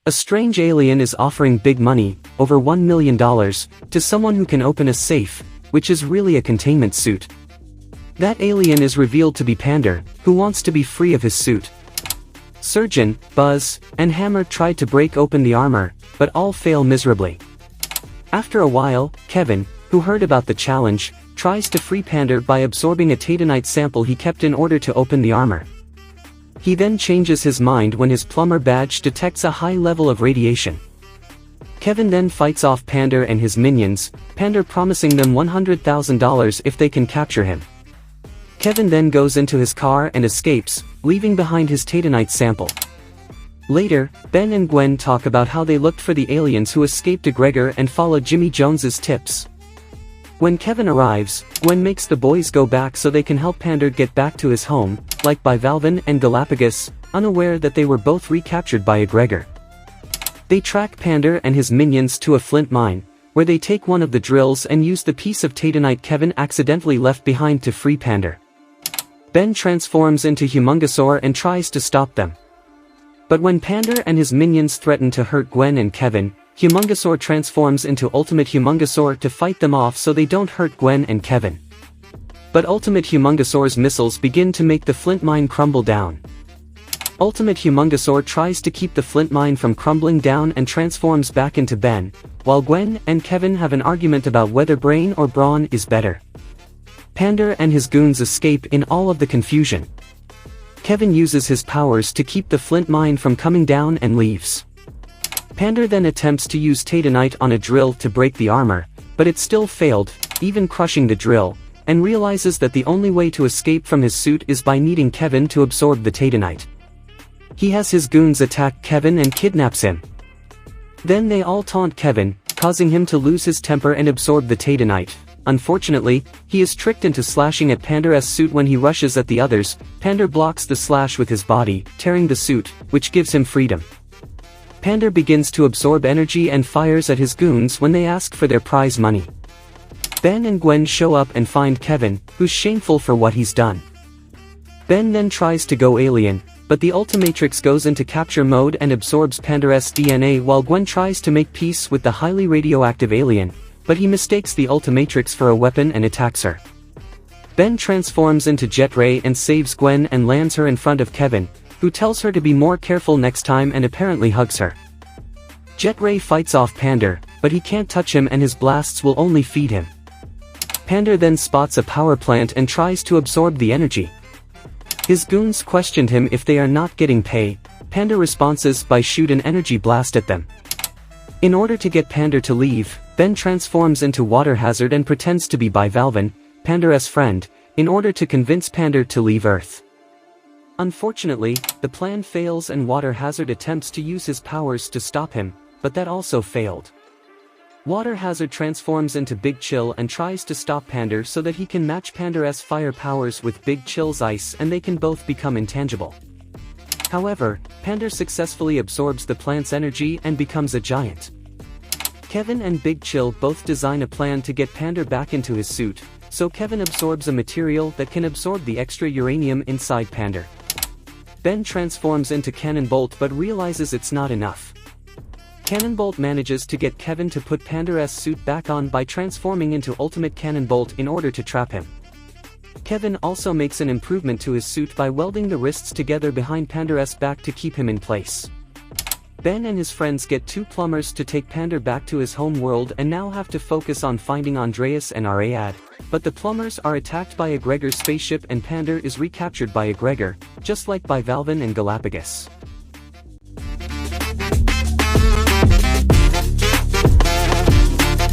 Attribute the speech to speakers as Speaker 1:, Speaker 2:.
Speaker 1: A strange alien is offering big money, over $1 million, to someone who can open a safe, which is really a containment suit. That alien is revealed to be Pander, who wants to be free of his suit. Surgeon, Buzz, and Hammer try to break open the armor, but all fail miserably. After a while, Kevin, who heard about the challenge, tries to free Pander by absorbing a titanite sample he kept in order to open the armor. He then changes his mind when his plumber badge detects a high level of radiation. Kevin then fights off Pander and his minions, Pander promising them $100,000 if they can capture him. Kevin then goes into his car and escapes, leaving behind his titanite sample. Later, Ben and Gwen talk about how they looked for the aliens who escaped Gregor and followed Jimmy Jones's tips. When Kevin arrives, Gwen makes the boys go back so they can help Pander get back to his home, like by Valvin and Galapagos, unaware that they were both recaptured by Gregor. They track Pander and his minions to a flint mine, where they take one of the drills and use the piece of titanite Kevin accidentally left behind to free Pander. Ben transforms into Humongosaur and tries to stop them. But when Pander and his minions threaten to hurt Gwen and Kevin, Humongosaur transforms into Ultimate Humongosaur to fight them off so they don't hurt Gwen and Kevin. But Ultimate Humongosaur's missiles begin to make the flint mine crumble down. Ultimate Humongosaur tries to keep the flint mine from crumbling down and transforms back into Ben, while Gwen and Kevin have an argument about whether brain or brawn is better. Pander and his goons escape in all of the confusion. Kevin uses his powers to keep the flint mine from coming down and leaves. Pander then attempts to use titanite on a drill to break the armor, but it still failed, even crushing the drill, and realizes that the only way to escape from his suit is by needing Kevin to absorb the titanite. He has his goons attack Kevin and kidnaps him. Then they all taunt Kevin, causing him to lose his temper and absorb the titanite. Unfortunately, he is tricked into slashing at Pander's suit when he rushes at the others. Pander blocks the slash with his body, tearing the suit, which gives him freedom. Pander begins to absorb energy and fires at his goons when they ask for their prize money. Ben and Gwen show up and find Kevin, who's shameful for what he's done. Ben then tries to go alien, but the omnitrix goes into capture mode and absorbs Pander's DNA while Gwen tries to make peace with the highly radioactive alien, but he mistakes the omnitrix for a weapon and attacks her. Ben transforms into Jet Ray and saves Gwen and lands her in front of Kevin, who tells her to be more careful next time and apparently hugs her. Jet Ray fights off Pander, but he can't touch him and his blasts will only feed him. Pander then spots a power plant and tries to absorb the energy. His goons questioned him if they are not getting pay. Pander responds by shoot an energy blast at them. In order to get Pander to leave, Ben transforms into Water Hazard and pretends to be Bivalven, Pander's friend, in order to convince Pander to leave Earth. Unfortunately, the plan fails and Water Hazard attempts to use his powers to stop him, but that also failed. Water Hazard transforms into Big Chill and tries to stop Pander so that he can match Pander's fire powers with Big Chill's ice and they can both become intangible. However, Pander successfully absorbs the plant's energy and becomes a giant. Kevin and Big Chill both design a plan to get Pander back into his suit, so Kevin absorbs a material that can absorb the extra uranium inside Pander. Ben transforms into Cannonbolt but realizes it's not enough. Cannonbolt manages to get Kevin to put Pander's suit back on by transforming into Ultimate Cannonbolt in order to trap him. Kevin also makes an improvement to his suit by welding the wrists together behind Pander's back to keep him in place. Ben and his friends get two plumbers to take Pander back to his home world and now have to focus on finding Andreas and Ariad, but the plumbers are attacked by Gregor's spaceship and Pander is recaptured by Gregor, just like by Valvin and Galapagos.